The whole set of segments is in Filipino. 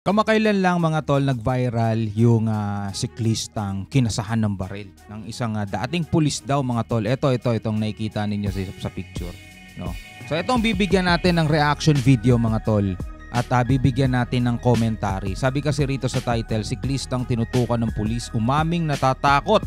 Kamakailan lang mga tol nag-viral yung siklistang kinasahan ng baril ng isang dating pulis daw mga tol. Itong nakikita ninyo sa picture, no. So itong bibigyan natin ng reaction video mga tol at bibigyan natin ng commentary. Sabi kasi rito sa title, siklistang tinutukan ng pulis umaming natatakot.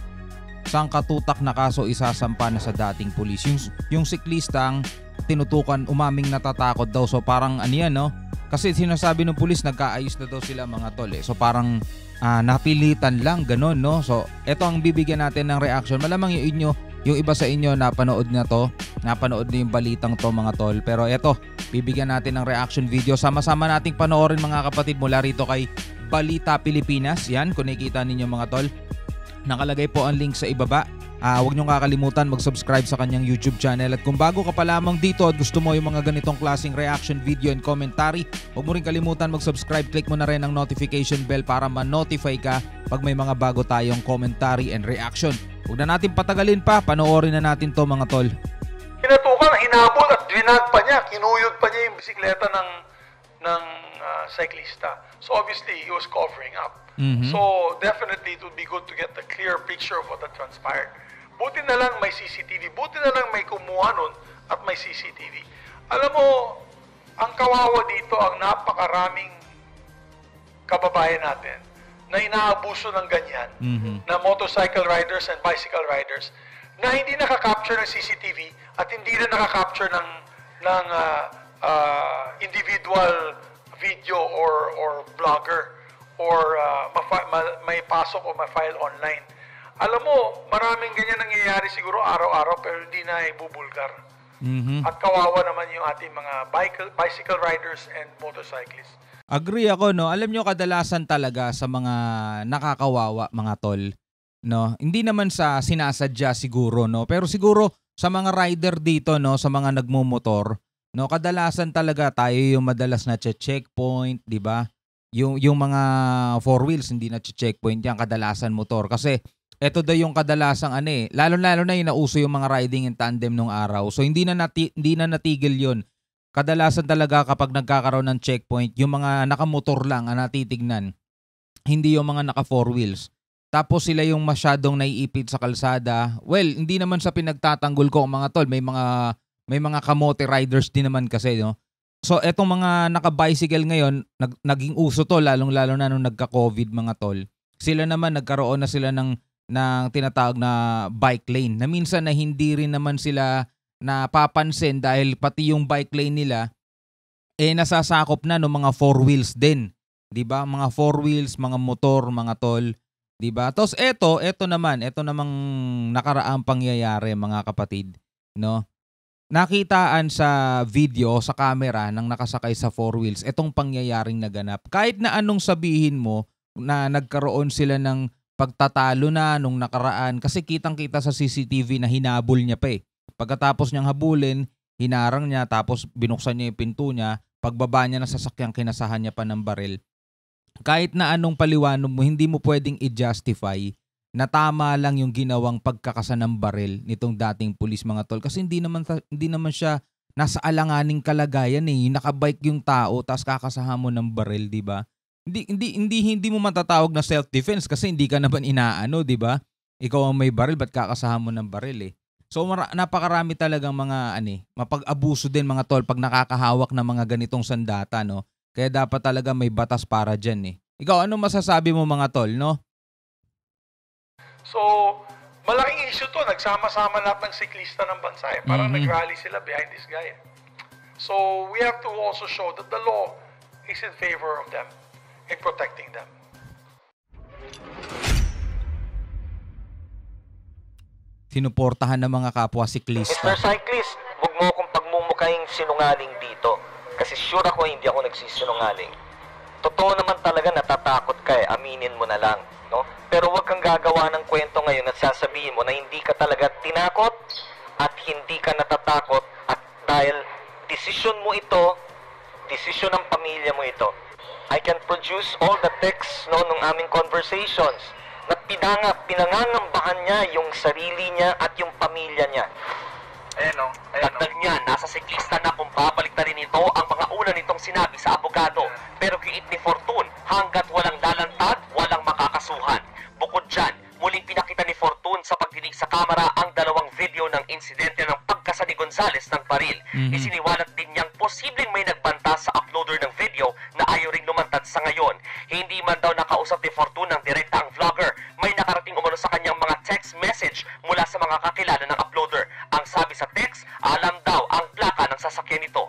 Sang katutak na kaso isasampa na sa dating pulis. Yung siklistang tinutukan umaming natatakot daw. So parang ano yan, no? Kasi sinasabi ng pulis nagkaayos na daw sila mga tol eh. So parang napilitan lang ganon, no? So eto ang bibigyan natin ng reaction. Malamang yung iba sa inyo napanood na to. Napanood na yung balitang to mga tol. Pero eto, bibigyan natin ng reaction video. Sama-sama nating panoorin mga kapatid mula rito kay Balita Pilipinas. Yan, kung nakikita ninyo mga tol. Nakalagay po ang link sa ibaba. Huwag niyong kakalimutan mag-subscribe sa kanyang YouTube channel. At kung bago ka pa lamang dito at gusto mo yung mga ganitong klaseng reaction video and commentary, huwag mo rin kalimutan mag-subscribe. Click mo na rin ang notification bell para ma-notify ka pag may mga bago tayong commentary and reaction. Huwag na natin patagalin pa, panoorin na natin to mga tol. Pinatukan, hinabol at dinag pa niya, kinuyod pa niya yung bisikleta ng cyclista. So obviously, he was covering up. So definitely, it would be good to get a clear picture of what had transpired. Buti na lang may CCTV. Buti na lang may kumuha nun at may CCTV. Alam mo, ang kawawa dito, ang napakaraming kababayan natin na inaabuso ng ganyan, na motorcycle riders and bicycle riders, na hindi nakakapture ng CCTV at hindi rin nakakapture ng individual video or blogger or may pasok o ma-file online. Alam mo, maraming ganyan nangyayari siguro araw-araw pero hindi na ibubulgar. At kawawa naman yung ating mga bicycle riders and motorcyclists. Agree ako, no. Alam nyo, kadalasan talaga sa mga nakakawawa mga tol, no. Hindi naman sa sinasadya siguro, no. Pero siguro sa mga rider dito, no, sa mga nagmumotor, no, kadalasan talaga tayo yung madalas na checkpoint, di ba? Yung mga four wheels hindi na checkpoint yan, kadalasan motor kasi eto daw yung kadalasang lalo na yung nauso yung mga riding in tandem nung araw. So hindi na natigil yun. Kadalasan talaga kapag nagkakaroon ng checkpoint, yung mga nakamotor lang ang natitignan. Hindi yung mga naka four wheels. Tapos sila yung masyadong naiipit sa kalsada. Well, hindi naman sa pinagtatanggol ko mga tol, may mga kamote riders din naman kasi, no. So etong mga naka-bicycle ngayon, naging uso to lalong-lalo na nung nagka-COVID mga tol. Sila naman nagkaroon na sila ng tinatawag na bike lane na minsan na hindi rin naman sila napapansin dahil pati yung bike lane nila nasasakop na ng mga four wheels din, 'di ba? Mga four wheels, mga motor, mga tol, 'di ba? Tapos ito namang nakaraang pangyayari mga kapatid, no? Nakitaan sa video, sa camera ng nakasakay sa four wheels itong pangyayaring naganap. Kahit na anong sabihin mo na nagkaroon sila ng pagtatalo na nung nakaraan kasi kitang-kita sa CCTV na hinabol niya pa eh. Pagkatapos niyang habulin, hinarang niya tapos binuksan niya yung pinto niya, pagbaba niya ng sasakyang kinasahan niya pa ng baril. Kahit na anong paliwanag mo, hindi mo pwedeng i-justify na tama lang yung ginawang pagkakasa ng baril nitong dating pulis mga tol kasi hindi naman siya nasa alanganing kalagayan eh. Nakabike yung tao tapos kakasahan mo ng baril, di ba? Hindi mo matatawag na self-defense kasi hindi ka naman inaano, di ba? Ikaw ang may baril, ba't kakasahan mo ng baril eh? So napakarami talagang mga mapag-abuso din mga tol pag nakakahawak ng mga ganitong sandata, no? Kaya dapat talaga may batas para dyan eh. Ikaw, anong masasabi mo mga tol, no? So, malaking issue to. Nagsama-sama lahat ng siklista ng bansa eh. Parang nag-rally sila behind this guy. So, we have to also show that the law is in favor of them in protecting them. Sinuportahan ng mga kapwa siklista. Mr. Cyclist, huwag mo akong pagmumukhang sinungaling dito. Kasi sure ako hindi ako nagsisinungaling. Totoo naman talaga natatakot ka eh. Aminin mo na lang. No? Pero huwag kang gagawa ng kwento ngayon at sasabihin mo na hindi ka talaga tinakot at hindi ka natatakot at dahil desisyon mo ito, desisyon ng pamilya mo ito. I can produce all the texts nung aming conversations na pinangangambahan niya yung sarili niya at yung pamilya niya. Dagdag niya, nasa siklista na kung babalik na rin ito ang mga una nitong sinabi sa abogado. Pero kiit ni Fortune, Isiniwalat din niyang posibleng may nagbanta sa uploader ng video na ayaw ring lumantad sa ngayon. Hindi man daw nakausap ni Fortun ng direkta ang vlogger. May nakarating umano sa kanyang mga text message mula sa mga kakilala ng uploader. Ang sabi sa text, alam daw ang plaka ng sasakyan nito.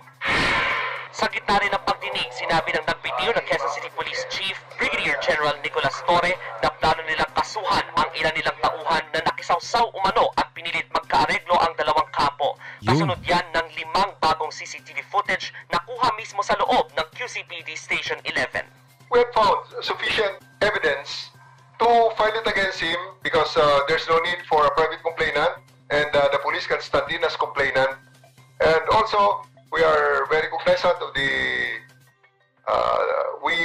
Sa gitna rin ng pagdinig, sinabi ng nagbitiw ng Quezon City Police Chief Brigadier General Nicolas Torre na plano nilang kasuhan ang ilan nilang tauhan na nakisawsaw umano at pinilit magkaareglo ang dalawang kampo. Kasunod yan ng 5 bagong CCTV footage na kuha mismo sa loob ng QCPD Station 11. We have found sufficient evidence to file it against him because there's no need for a private complainant and the police can stand in as complainant. And also, we are very cognizant of the we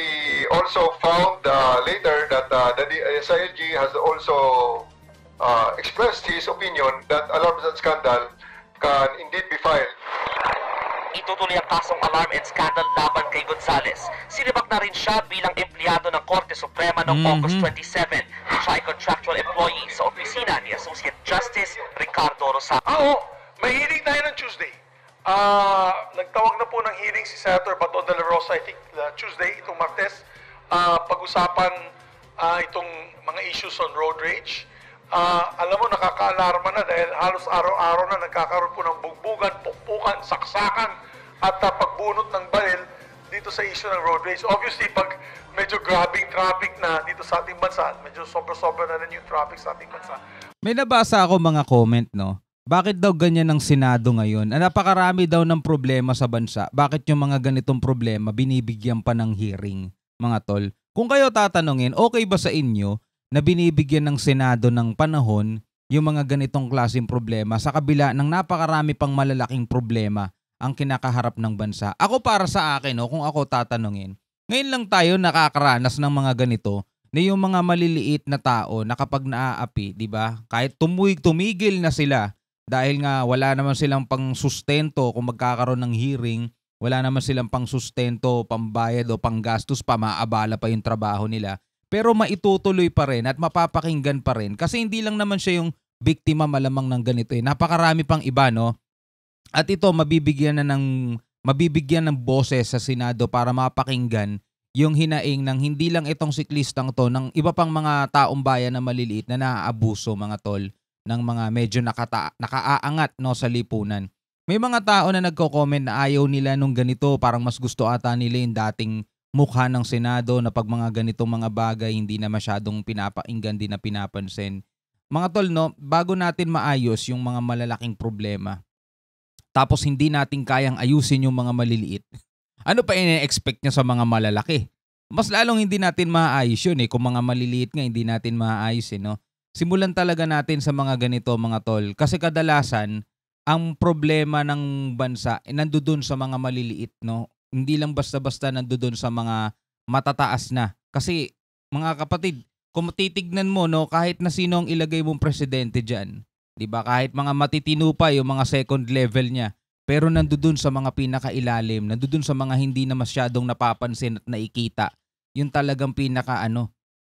also found later that the SILG has also expressed his opinion that alarms and scandal can indeed be filed. Itutuloy ang kasong alarm and scandal laban kay Gonzales. Sinibak na rin siya bilang empleyado ng Korte Suprema noong August 27. Siya ay contractual employee sa opisina ni Associate Justice Ricardo Rosario. Oo, may hearing tayo ng Tuesday. Nagtawag na po ng hearing si Senator Bato de la Rosa, I think Tuesday, itong Martes, pag-usapan itong mga issues on road rage. Alam mo, nakaka-alarma na dahil halos araw-araw na nagkakaroon po ng bugbugan, pukpukan, saksakan, at pagbunot ng baril dito sa issue ng road rage. Obviously, pag medyo grabing traffic na dito sa ating bansa, medyo sobra-sobra na rin yung traffic sa ating bansa. May nabasa ako mga comment, no? Bakit daw ganyan ang Senado ngayon? Napakarami daw ng problema sa bansa. Bakit yung mga ganitong problema binibigyan pa ng hearing, mga tol? Kung kayo tatanungin, okay ba sa inyo na binibigyan ng Senado ng panahon yung mga ganitong klaseng problema sa kabila ng napakarami pang malalaking problema ang kinakaharap ng bansa? Ako para sa akin, no, kung ako tatanungin, ngayon lang tayo nakakaranas ng mga ganito na yung mga maliliit na tao na kapag naaapi, di ba? Kahit tumigil na sila, dahil nga wala naman silang pang sustento kung magkakaroon ng hearing, wala naman silang pang sustento, pambayad o panggastos pa, maabala pa yung trabaho nila. Pero maitutuloy pa rin at mapapakinggan pa rin kasi hindi lang naman siya yung biktima malamang ng ganito. Napakarami pang iba, no? At ito mabibigyan ng boses sa Senado para mapakinggan yung hinaing ng hindi lang itong siklistang to, ng iba pang mga taong bayan na maliliit na naaabuso, mga tol, ng mga medyo nakaaangat, no, sa lipunan. May mga tao na nagko-comment na ayaw nila nung ganito, parang mas gusto ata nila yung dating mukha ng Senado na pag mga ganitong mga bagay hindi na masyadong pinapakinggan, din na pinapansin. Mga tol, no, bago natin maayos yung mga malalaking problema, tapos hindi natin kayang ayusin yung mga maliliit, ano pa ine-expect niya sa mga malalaki? Mas lalong hindi natin maayos yun kung mga maliliit nga hindi natin maayos no? Simulan talaga natin sa mga ganito, mga tol. Kasi kadalasan, ang problema ng bansa nandoon sa mga maliliit, no? Hindi lang basta-basta nandoon sa mga matataas na. Kasi, mga kapatid, kung titignan mo, no, kahit na sino ang ilagay mong presidente dyan, di ba? Kahit mga matitino pa yung mga second level niya, pero nandoon sa mga pinakailalim, nandoon sa mga hindi na masyadong napapansin at nakikita, yung talagang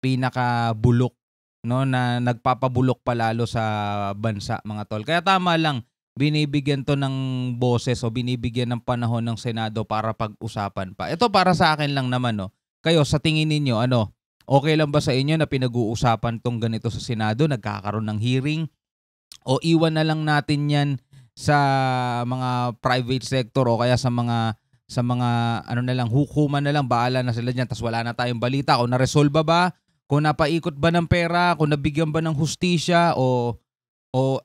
pinakabulok, no, na nagpapabulok palalo sa bansa, mga tol. Kaya tama lang, binibigyan to ng boses o binibigyan ng panahon ng Senado para pag-usapan pa. Ito para sa akin lang naman, no. Kayo, sa tingin ninyo, okay lang ba sa inyo na pinag-uusapan tong ganito sa Senado, nagkakaroon ng hearing, o iwan na lang natin yan sa mga private sector o kaya sa mga hukuman na lang, bahala na sila diyan, tas wala na tayong balita kung naresolba ba, kung napaikot ba ng pera, kung nabigyan ba ng hustisya, o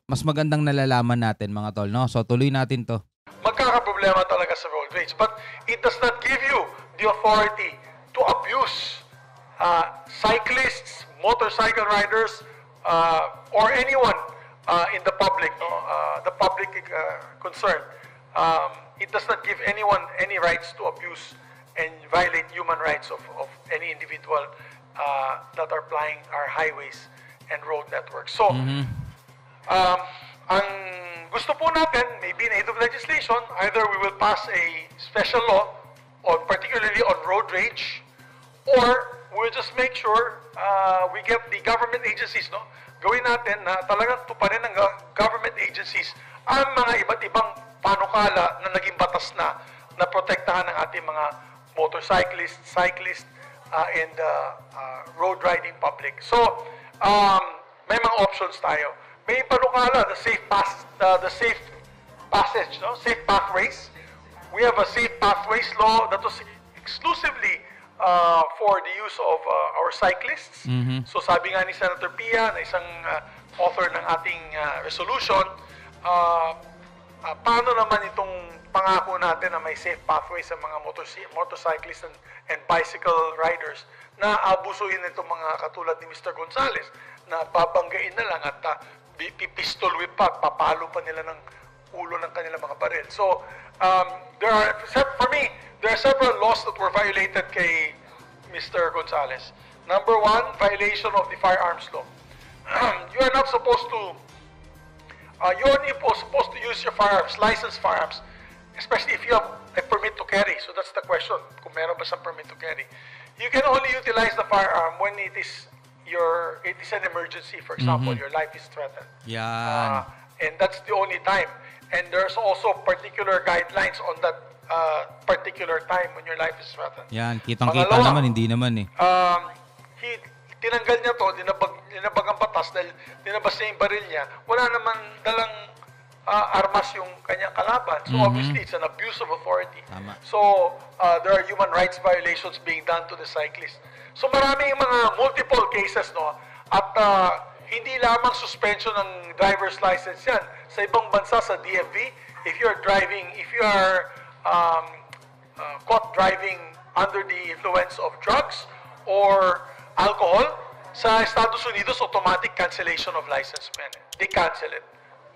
mas magandang nalalaman natin, mga tol, no? So tuloy natin to. Magkakaproblema talaga sa road rage, but it does not give you the authority to abuse cyclists, motorcycle riders, or anyone in the public, the public concern. It does not give anyone any rights to abuse and violate human rights of any individual that are plying our highways and road networks. So, ang gusto po natin, maybe in aid of legislation, either we will pass a special law, particularly on road rage, or we'll just make sure we get the government agencies, gawin natin na talagang tuparin ng government agencies ang mga iba't ibang panukala na naging batas na protektahan ng ating mga motorcyclists, cyclists, and road riding public. So, may mga options tayo. May panukala, the safe passage, no? Safe pathways. We have a safe pathways law that was exclusively for the use of our cyclists. So sabi nga ni Senator Pia, na isang author ng ating resolution, paano naman itong pangako natin na may safe pathway sa mga motorcyclists and bicycle riders na abusuhin itong mga katulad ni Mr. Gonzales na babanggain na lang at pistol whip pa, papalo pa nila ng ulo ng kanilang mga baril. So, for me, there are several laws that were violated kay Mr. Gonzales. Number one, violation of the firearms law. You are not supposed to, you're only supposed to use your firearms, licensed firearms, especially if you have a permit to carry. So that's the question, kung meron ba siyang permit to carry. You can only utilize the firearm when it is an emergency. For example, your life is threatened. Yan. And that's the only time. And there's also particular guidelines on that particular time when your life is threatened. Yan, kitang-kita naman, hindi naman eh. Tinanggal niya to, dinabag ang batas dahil dinabas niya yung baril niya. Wala naman dalang armas yung kanyang kalaban. So obviously, it's an abuse of authority. Tama. So there are human rights violations being done to the cyclist. So maraming mga multiple cases, no? At hindi lamang suspension ng driver's license yan. Sa ibang bansa, sa DFV, if you are caught driving under the influence of drugs or alcohol, sa Estados Unidos, automatic cancellation of license mo yan. They cancel it.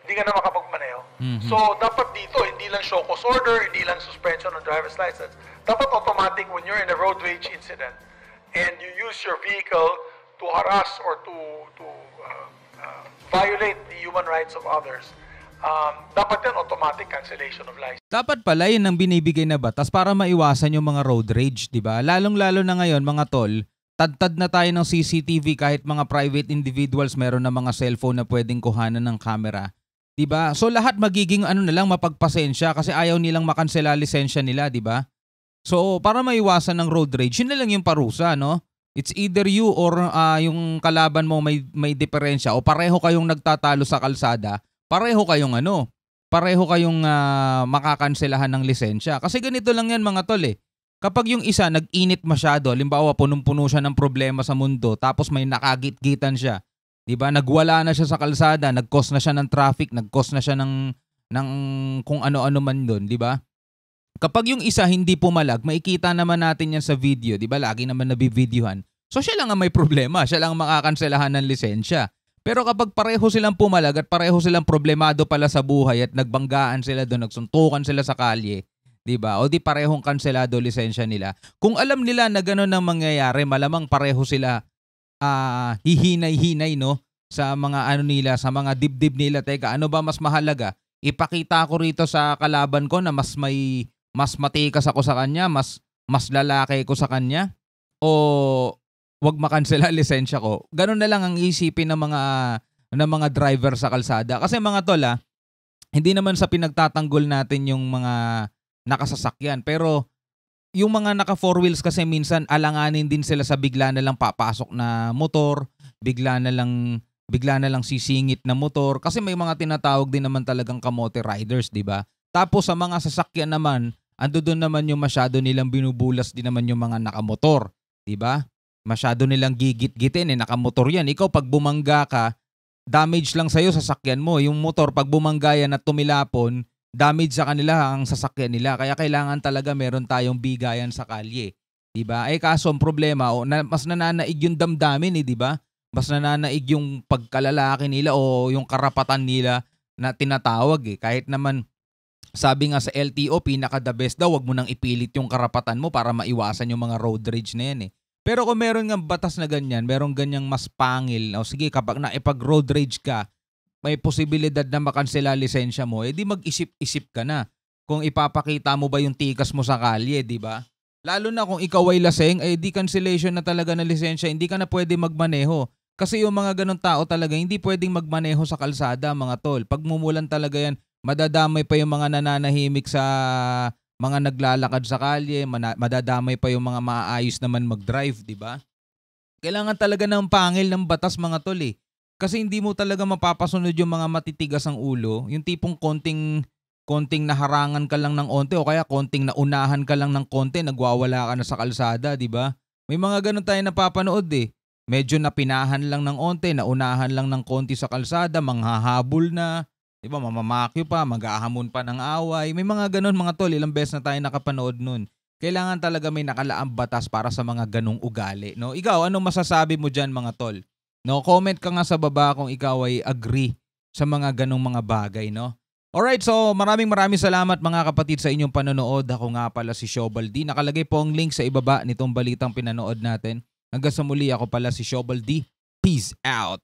Hindi ka na makapagmaneho. So, dapat dito, hindi lang show cause order, hindi lang suspension of driver's license. Dapat automatic when you're in a road rage incident and you use your vehicle to harass or to violate the human rights of others, dapat yan automatic cancellation of license. Dapat pala yun ang binibigay na batas para maiwasan yung mga road rage, di ba? Lalong-lalo na ngayon, mga tol, tad-tad na tayo ng CCTV kahit mga private individuals meron na mga cellphone na pwedeng kuhanan ng camera. Di ba? So lahat magiging mapagpasensya kasi ayaw nilang makansela lisensya nila, di ba? So para maiwasan ng road rage, yun na lang yung parusa, no? It's either you or yung kalaban mo may diferensya o pareho kayong nagtatalo sa kalsada, pareho kayong makakanselahan ng lisensya. Kasi ganito lang yan, mga tol eh. Kapag yung isa nag-init masyado, halimbawa punong-puno siya ng problema sa mundo, tapos may nakagit-gitan siya, 'di ba? Nagwala na siya sa kalsada, nag-cause na siya ng traffic, nag-cause na siya ng kung ano-ano man doon, 'di ba? Kapag yung isa hindi pumalag, makikita naman natin yan sa video, 'di ba? Lagi naman nabivideohan. So siya lang ang may problema, siya lang ang makakanselahan ng lisensya. Pero kapag pareho silang pumalag at pareho silang problemado pala sa buhay at nagbanggaan sila doon, nagsuntukan sila sa kalye, 'di ba? O di parehong kanselado lisensya nila. Kung alam nila na gano'n ang mangyayari, malamang pareho sila hihinay-hinay, no? Sa mga nila, sa mga dibdib nila. Teka, ano ba mas mahalaga? Ipakita ko rito sa kalaban ko na mas matikas ako sa kanya, mas lalaki ko sa kanya, o wag makansela lisensya ko. Ganun na lang ang isipin ng mga driver sa kalsada. Kasi mga tol, hindi naman sa pinagtatanggol natin yung mga nakasasakyan, pero yung mga naka four wheels kasi minsan alanganin din sila sa bigla na lang papasok na motor, bigla na lang sisingit na motor kasi may mga tinatawag din naman talagang kamote riders, 'di ba? Tapos sa mga sasakyan naman, doon naman yung masyado nilang binubulas din naman yung mga nakamotor, 'di ba? Masyado nilang gigit-gitin, nakamotor yan. Ikaw pag bumangga ka, damage lang sa'yo sasakyan mo. Yung motor pag bumangga yan at tumilapon, damage sa kanila ang sasakyan nila. Kaya kailangan talaga meron tayong bigayan sa kalye. Diba? Kaso ang problema, mas nananaig yung damdamin, diba? Mas nananaig yung pagkalalaki nila o yung karapatan nila na tinatawag. Kahit naman, sabi nga sa LTO, pinaka-the best daw, wag mo nang ipilit yung karapatan mo para maiwasan yung mga road rage na yan. Pero kung meron nga batas na ganyan, meron ganyang mas pangil, o sige, kapag naipag-road rage ka, may posibilidad na makansela lisensya mo, di mag-isip-isip ka na kung ipapakita mo ba yung tikas mo sa kalye, di ba? Lalo na kung ikaw ay laseng, di cancellation na talaga ng lisensya, hindi ka na pwede magmaneho. Kasi yung mga ganun tao talaga, hindi pwedeng magmaneho sa kalsada, mga tol. Pagmumulan talaga yan, madadamay pa yung mga nananahimik sa mga naglalakad sa kalye, madadamay pa yung mga maayos naman mag-drive, di ba? Kailangan talaga ng pangil ng batas mga tol eh. Kasi hindi mo talaga mapapasunod yung mga matitigas ang ulo, yung tipong konting naharangan ka lang ng onte o kaya konting naunahan ka lang ng konti, nagwawala ka na sa kalsada, di ba? May mga ganun tayo napapanood eh. Medyo napinahan lang ng onte, naunahan lang ng konti sa kalsada, manghahabol na, di ba? Mamamakyo pa, mag-ahamon pa ng away. May mga ganun mga tol, ilang beses na tayo nakapanood nun. Kailangan talaga may nakalaang batas para sa mga ganung ugali, no? Ikaw, anong masasabi mo diyan mga tol? No, comment ka nga sa baba kung ikaw ay agree sa mga ganung mga bagay, no? Alright, so maraming salamat mga kapatid sa inyong panonood. Ako nga pala si Shobal D. Nakalagay po ang link sa ibaba nitong balitang pinanood natin. Hanggang sa muli, ako pala si Shobal D. Peace out!